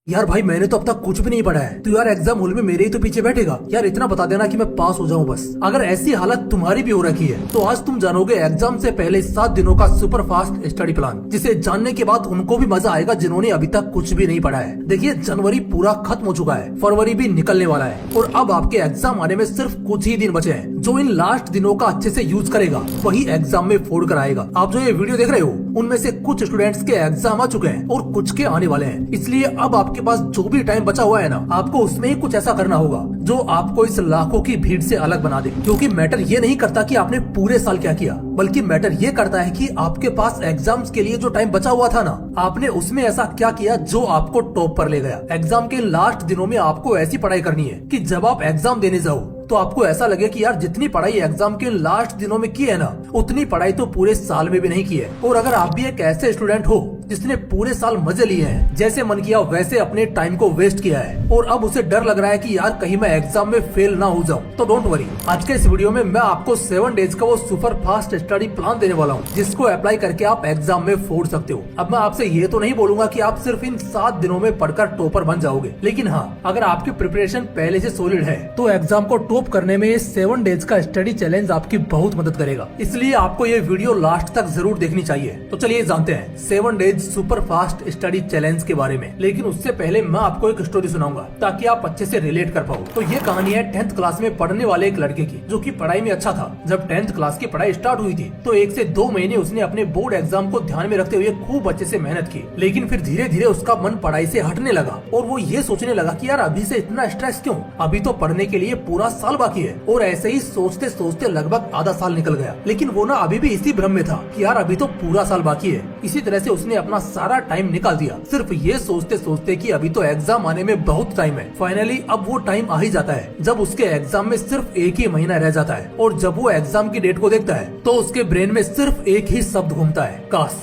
यार भाई मैंने तो अब तक कुछ भी नहीं पढ़ा है। तो यार एग्जाम हॉल में मेरे ही तो पीछे बैठेगा। यार इतना बता देना कि मैं पास हो जाऊं बस। अगर ऐसी हालत तुम्हारी भी हो रखी है तो आज तुम जानोगे एग्जाम से पहले 7 दिनों का सुपर फास्ट स्टडी प्लान, जिसे जानने के बाद उनको भी मजा आएगा जिन्होंने अभी तक कुछ भी नहीं पढ़ा है। देखिए जनवरी पूरा खत्म हो चुका है, फरवरी भी निकलने वाला है और अब आपके एग्जाम आने में सिर्फ कुछ ही दिन बचे हैं। जो इन लास्ट दिनों का अच्छे से यूज करेगा वही एग्जाम में फोड़ कर आएगा। आप जो ये वीडियो देख रहे हो उनमें से कुछ स्टूडेंट्स के एग्जाम आ चुके हैं और कुछ के आने वाले हैं। इसलिए अब आपके पास जो भी टाइम बचा हुआ है ना, आपको उसमें ही कुछ ऐसा करना होगा जो आपको इस लाखों की भीड़ से अलग बना दे। क्योंकि मैटर ये नहीं करता कि आपने पूरे साल क्या किया, बल्कि मैटर ये करता है कि आपके पास एग्जाम्स के लिए जो टाइम बचा हुआ था ना, आपने उसमें ऐसा क्या किया जो आपको टॉप पर ले गया। एग्जाम के लास्ट दिनों में आपको ऐसी पढ़ाई करनी है कि जब आप एग्जाम देने जाओ तो आपको ऐसा लगे कि यार जितनी पढ़ाई एग्जाम के लास्ट दिनों में की है ना, उतनी पढ़ाई तो पूरे साल में भी नहीं की है। और अगर आप भी एक ऐसे स्टूडेंट हो जिसने पूरे साल मजे लिए हैं, जैसे मन किया वैसे अपने टाइम को वेस्ट किया है और अब उसे डर लग रहा है कि यार कहीं मैं एग्जाम में फेल ना हो जाऊं, तो डोंट वरी। आज के इस वीडियो में मैं आपको 7 डेज का वो सुपर फास्ट स्टडी प्लान देने वाला हूं, जिसको अप्लाई करके आप एग्जाम में फोड़ सकते हो। अब मैं आपसे ये तो नहीं बोलूंगा कि आप सिर्फ इन 7 दिनों में पढ़कर टॉपर बन जाओगे, लेकिन हाँ, अगर आपकी प्रिपरेशन पहले से सॉलिड है तो एग्जाम को टॉप करने में 7 डेज का स्टडी चैलेंज आपकी बहुत मदद करेगा। इसलिए आपको ये वीडियो लास्ट तक जरूर देखनी चाहिए। तो चलिए जानते हैं 7 days super fast study challenge के बारे में। लेकिन उससे पहले मैं आपको एक स्टोरी सुनाऊंगा ताकि आप अच्छे से रिलेट कर पाओ। तो ये कहानी है 10th क्लास में पढ़ने वाले एक लड़के की, जो कि पढ़ाई में अच्छा था। जब 10th क्लास की पढ़ाई स्टार्ट हुई थी तो 1 से 2 महीने उसने अपने बोर्ड एग्जाम को ध्यान में रखते हुए खूब अच्छे से मेहनत की। लेकिन फिर धीरे धीरे उसका मन पढ़ाई से हटने लगा और वो ये सोचने लगा कि यार अभी से इतना स्ट्रेस क्यों, अभी तो पढ़ने के लिए पूरा साल बाकी है। और ऐसे ही सोचते सोचते लगभग आधा साल निकल गया। लेकिन वो ना अभी भी इसी भ्रम में था कि यार अभी तो पूरा साल बाकी है। इसी तरह से उसने अपना सारा टाइम निकाल दिया, सिर्फ ये सोचते सोचते कि अभी तो एग्जाम आने में बहुत टाइम है। फाइनली अब वो टाइम आ ही जाता है जब उसके एग्जाम में सिर्फ 1 ही महीना रह जाता है। और जब वो एग्जाम की डेट को देखता है तो उसके ब्रेन में सिर्फ एक ही शब्द घूमता है, काश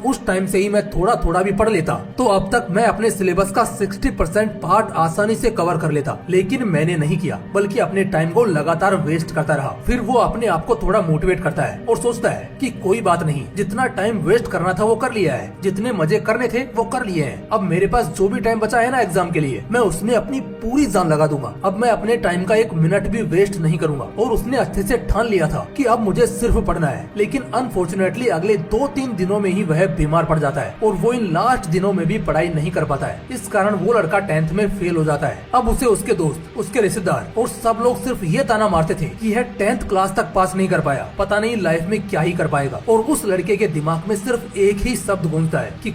उस टाइम से ही मैं थोड़ा थोड़ा भी पढ़ लेता तो अब तक मैं अपने सिलेबस का 60% पार्ट आसानी से कवर कर लेता। लेकिन मैंने नहीं किया, बल्कि अपने टाइम को लगातार वेस्ट करता रहा। फिर वो अपने आप को थोड़ा मोटिवेट करता है और सोचता है कि कोई बात नहीं, जितना टाइम वेस्ट करना था वो कर लिया है, जितने मजे करने थे वो कर लिए हैं। अब मेरे पास जो भी टाइम बचा है ना एग्जाम के लिए, मैं उसमें अपनी पूरी जान लगा दूंगा। अब मैं अपने टाइम का 1 मिनट भी वेस्ट नहीं करूंगा। और उसने अच्छे से ठान लिया था कि अब मुझे सिर्फ पढ़ना है। लेकिन अनफॉर्चुनेटली अगले 2-3 दिनों में ही वह बीमार पड़ जाता है और वो इन लास्ट दिनों में भी पढ़ाई नहीं कर पाता है। इस कारण वो लड़का 10th में फेल हो जाता है। अब उसे उसके दोस्त, उसके रिश्तेदार और सब लोग सिर्फ ये ताना मारते थे कि यह 10th क्लास तक पास नहीं कर पाया, पता नहीं लाइफ में क्या ही कर पाएगा। और उस लड़के के दिमाग में सिर्फ एक ही शब्द गूंजता है कि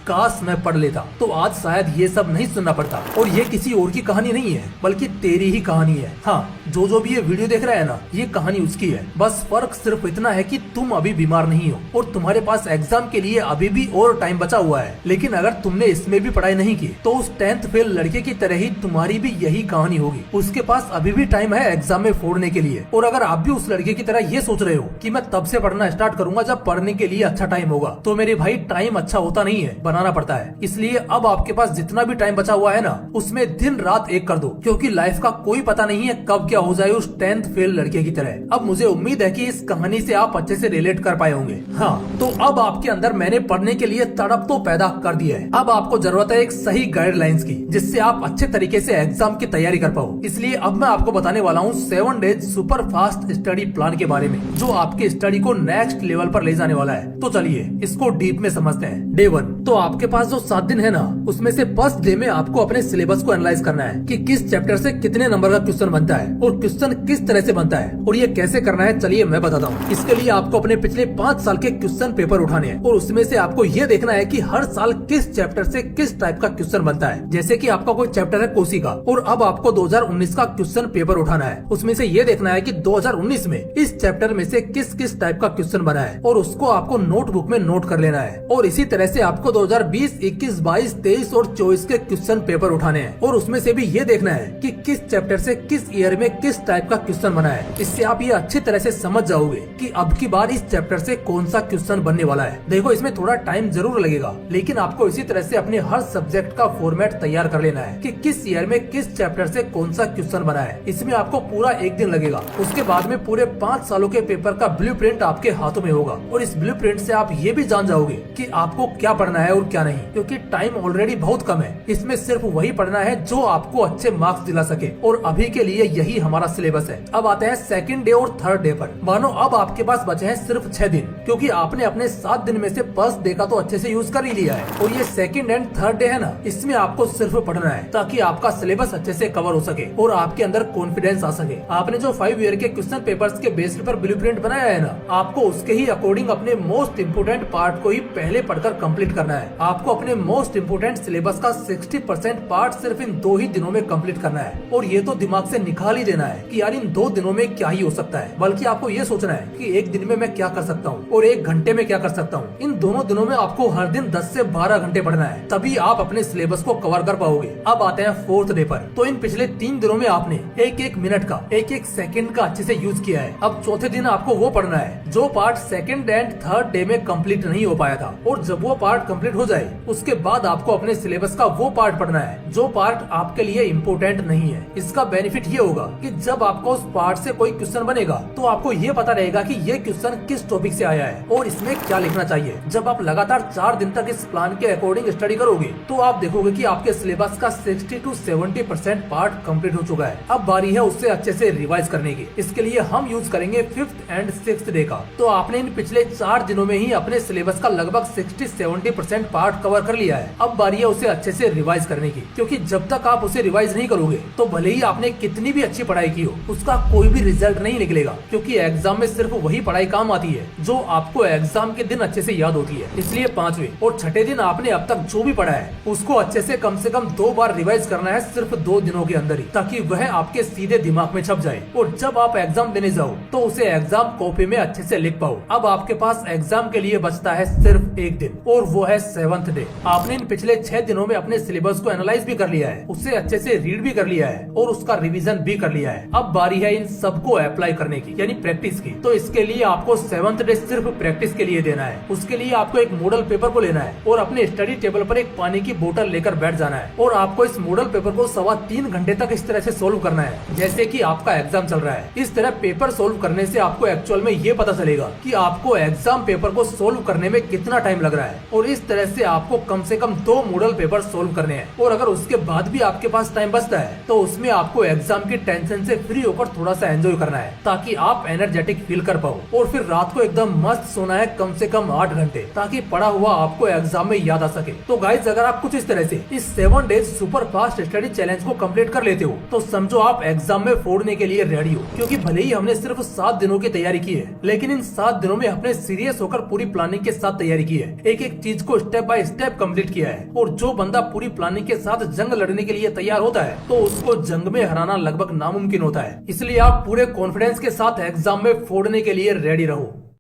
काश मैं पढ़ लेता तो आज शायद ये सब नहीं सुनना पड़ता। और ये किसी और की कहानी नहीं है, बल्कि तेरी ही कहानी है। हाँ, जो भी ये वीडियो देख रहा है ना, ये कहानी उसकी है। बस फर्क सिर्फ इतना है कि तुम अभी बीमार नहीं हो और तुम्हारे पास एग्जाम के लिए अभी भी और टाइम बचा हुआ है। लेकिन अगर तुमने इसमें भी पढ़ाई नहीं की तो उस 10th फेल लड़के की तरह ही तुम्हारी भी यही कहानी होगी। उसके पास अभी भी टाइम है एग्जाम में फोड़ने के लिए। और अगर आप भी उस लड़के की तरह ये सोच रहे हो कि मैं तब से पढ़ना स्टार्ट करूंगा जब पढ़ने के लिए अच्छा टाइम होगा, तो मेरे भाई टाइम अच्छा होता नहीं है, बनाना पड़ता है। इसलिए अब आपके पास जितना भी टाइम बचा हुआ है ना, उसमें दिन रात एक कर दो, क्योंकि लाइफ का कोई पता नहीं है कब क्या हो जाए उस 10th फेल लड़के की तरह। अब मुझे उम्मीद है कि इस कहानी से आप अच्छे से रिलेट कर पाए होंगे। हाँ, तो अब आपके अंदर मैंने पढ़ने के लिए तड़प तो पैदा कर दिया है। अब आपको जरूरत है एक सही गाइडलाइंस की, जिससे आप अच्छे तरीके से एग्जाम की तैयारी कर पाओ। इसलिए अब मैं आपको बताने वाला हूँ 7 days super fast study plan के बारे में, जो आपके स्टडी को नेक्स्ट लेवल पर ले जाने वाला है। तो चलिए इसको डीप में समझते हैं। डे 1, तो आपके पास जो 7 दिन है ना, उसमें से फर्स्ट डे में आपको अपने सिलेबस को एनालाइज करना है कि किस चैप्टर से कितने नंबर का क्वेश्चन बनता है और क्वेश्चन किस तरह से बनता है और ये कैसे करना है, चलिए मैं बताता हूँ। इसके लिए आपको अपने पिछले 5 साल के क्वेश्चन पेपर उठाने हैं और उसमें से आपको ये देखना है कि हर साल किस चैप्टर से किस टाइप का क्वेश्चन बनता है। जैसे कि आपका कोई चैप्टर है कोसी का और अब आपको 2019 का क्वेश्चन पेपर उठाना है। उसमें से ये देखना है कि 2019 में इस चैप्टर में से किस किस टाइप का क्वेश्चन बना है और उसको आपको नोटबुक में नोट कर लेना है। और इसी तरह से आपको 2020, 21, 22, 23 और 24 के क्वेश्चन पेपर उठाने हैं और उसमें से भी ये देखना है कि किस चैप्टर से किस ईयर में किस टाइप का क्वेश्चन बना है। इससे आप ये अच्छी तरह से समझ जाओगे कि अब की बार इस चैप्टर से कौन सा क्वेश्चन बनने वाला है। डे देखो इसमें थोड़ा टाइम जरूर लगेगा, लेकिन आपको इसी तरह से अपने हर सब्जेक्ट का फॉर्मेट तैयार कर लेना है कि किस ईयर में किस चैप्टर से कौन सा क्वेश्चन बना है। इसमें आपको पूरा एक दिन लगेगा। उसके बाद में पूरे 5 सालों के पेपर का ब्लूप्रिंट आपके हाथों में होगा और इस ब्लूप्रिंट से आप ये भी जान जाओगे कि आपको क्या पढ़ना है और क्या नहीं, क्योंकि टाइम ऑलरेडी बहुत कम है। इसमें सिर्फ वही पढ़ना है जो आपको अच्छे मार्क्स दिला सके और अभी के लिए यही हमारा सिलेबस है। अब आते हैं सेकंड डे और थर्ड डे पर। मानो अब आपके पास बचे हैं सिर्फ 6 दिन, क्योंकि आपने अपने 7 दिन में से फर्स्ट डे का तो अच्छे से यूज कर ही लिया है और ये सेकंड एंड थर्ड डे है ना, इसमें आपको सिर्फ पढ़ना है ताकि आपका सिलेबस अच्छे से कवर हो सके और आपके अंदर कॉन्फिडेंस आ सके। आपने जो 5 ईयर के क्वेश्चन पेपर्स के बेस्ड पर ब्लूप्रिंट बनाया है ना, आपको उसके ही अकॉर्डिंग अपने मोस्ट इम्पोर्टेंट पार्ट को ही पहले पढ़कर कंप्लीट करना है। आपको अपने मोस्ट इम्पोर्टेंट सिलेबस का 60% पार्ट सिर्फ इन 2 ही दिनों में कंप्लीट करना है और ये तो दिमाग से निकाल ही देना है कि यार इन 2 दिनों में क्या ही हो सकता है, बल्कि आपको ये सोचना है कि एक दिन में मैं क्या कर सकता हूँ और 1 घंटे में क्या कर सकता हूँ। इन दोनों दिनों में आपको हर दिन 10 से 12 घंटे पढ़ना है, तभी आप अपने सिलेबस को कवर कर पाओगे। अब आते हैं फोर्थ डे पर। तो इन पिछले 3 दिनों में आपने 1-1 मिनट का 1-1 सेकंड का अच्छे से यूज किया है। अब चौथे दिन आपको वो पढ़ना है जो part second and third day में कंप्लीट नहीं हो पाया था, और जब वो पार्ट कंप्लीट हो जाए उसके बाद आपको अपने सिलेबस का वो पार्ट पढ़ना है जो पार्ट आपके लिए इम्पोर्टेंट नहीं है। इसका बेनिफिट ये होगा कि जब आपको उस पार्ट से कोई क्वेश्चन बनेगा तो आपको ये पता रहेगा कि ये क्वेश्चन किस टॉपिक से आया है और इसमें क्या लिखना चाहिए। जब आप लगातार 4 दिन तक इस प्लान के अकॉर्डिंग स्टडी करोगे तो आप देखोगे कि आपके सिलेबस का 60 to 70% पार्ट कंप्लीट हो चुका है। अब बारी है उससे अच्छे से रिवाइज करने की। इसके लिए हम यूज करेंगे 5th एंड 6th डे का। तो आपने इन पिछले 4 दिनों में ही अपने सिलेबस का लगभग 60-70% पार्ट कवर कर लिया है। अब बारी है उसे अच्छे से रिवाइज करने की, क्योंकि जब तक आप उसे रिवाइज नहीं करोगे तो भले ही आपने कितनी भी अच्छी पढ़ाई की हो, उसका कोई भी रिजल्ट नहीं निकलेगा, क्योंकि एग्जाम में सिर्फ वही पढ़ाई काम आती है जो आपको एग्जाम के दिन अच्छे से याद होती है। इसलिए 5वें और 6ठे दिन आपने अब तक जो भी पढ़ा है उसको अच्छे से कम 2 बार रिवाइज करना है, सिर्फ 2 दिनों के अंदर ही, ताकि वह आपके सीधे दिमाग में छप जाए और जब आप एग्जाम देने जाओ तो उसे एग्जाम कॉपी में अच्छे से लिख पाओ। अब आपके पास एग्जाम के लिए बचता है सिर्फ 1 दिन और वो है 7th डे। आपने इन पिछले 6 दिनों में अपने सिलेबस को एनालाइज भी कर लिया है, उसे अच्छे से रीड भी कर लिया है और उसका रिवीजन भी कर लिया है। अब बारी है इन सबको अप्लाई करने की, यानी प्रैक्टिस की। तो इसके लिए आपको 7th डे सिर्फ प्रैक्टिस के लिए देना है। उसके लिए आपको एक मॉडल पेपर को लेना है और अपने स्टडी टेबल पर एक पानी की बोतल लेकर बैठ जाना है और आपको इस मॉडल पेपर को 3.25 घंटे तक इस तरह से सोल्व करना है जैसे कि आपका एग्जाम चल रहा है। इस तरह पेपर सोल्व करने से आपको एक्चुअल में ये पता चलेगा कि आपको एग्जाम पेपर को सोल्व करने में कितना टाइम लग रहा है, और इस तरह से आपको कम से कम 2 मॉडल पेपर सोल्व करने हैं। और अगर उसके बाद भी आपके पास टाइम बचता है तो उसमें आपको एग्जाम की टेंशन से फ्री होकर थोड़ा सा एंजॉय करना है, ताकि आप एनर्जेटिक फील कर पाओ। और फिर रात को एकदम मस्त सोना है कम से कम 8 घंटे, ताकि पढ़ा हुआ आपको एग्जाम में याद आ सके। तो गाइज, अगर आप कुछ इस तरह से इस 7 days super fast study challenge को कंप्लीट कर लेते हो तो समझो आप एग्जाम में फोड़ने के लिए रेडी हो। क्योंकि भले ही हमने सिर्फ 7 दिनों की तैयारी की है, लेकिन इन 7 दिनों में हमने सीरियस होकर पूरी प्लानिंग के साथ तैयारी की है, एक चीज को स्टेप बाय स्टेप कंप्लीट किया है। और जो बंदा पूरी प्लानिंग के साथ जंग लड़ने के लिए तैयार होता है तो उसको जंग में हराना लगभग नामुमकिन होता है। इसलिए आप पूरे कॉन्फिडेंस के साथ एग्जाम में फोड़ने के लिए रेडी रहो।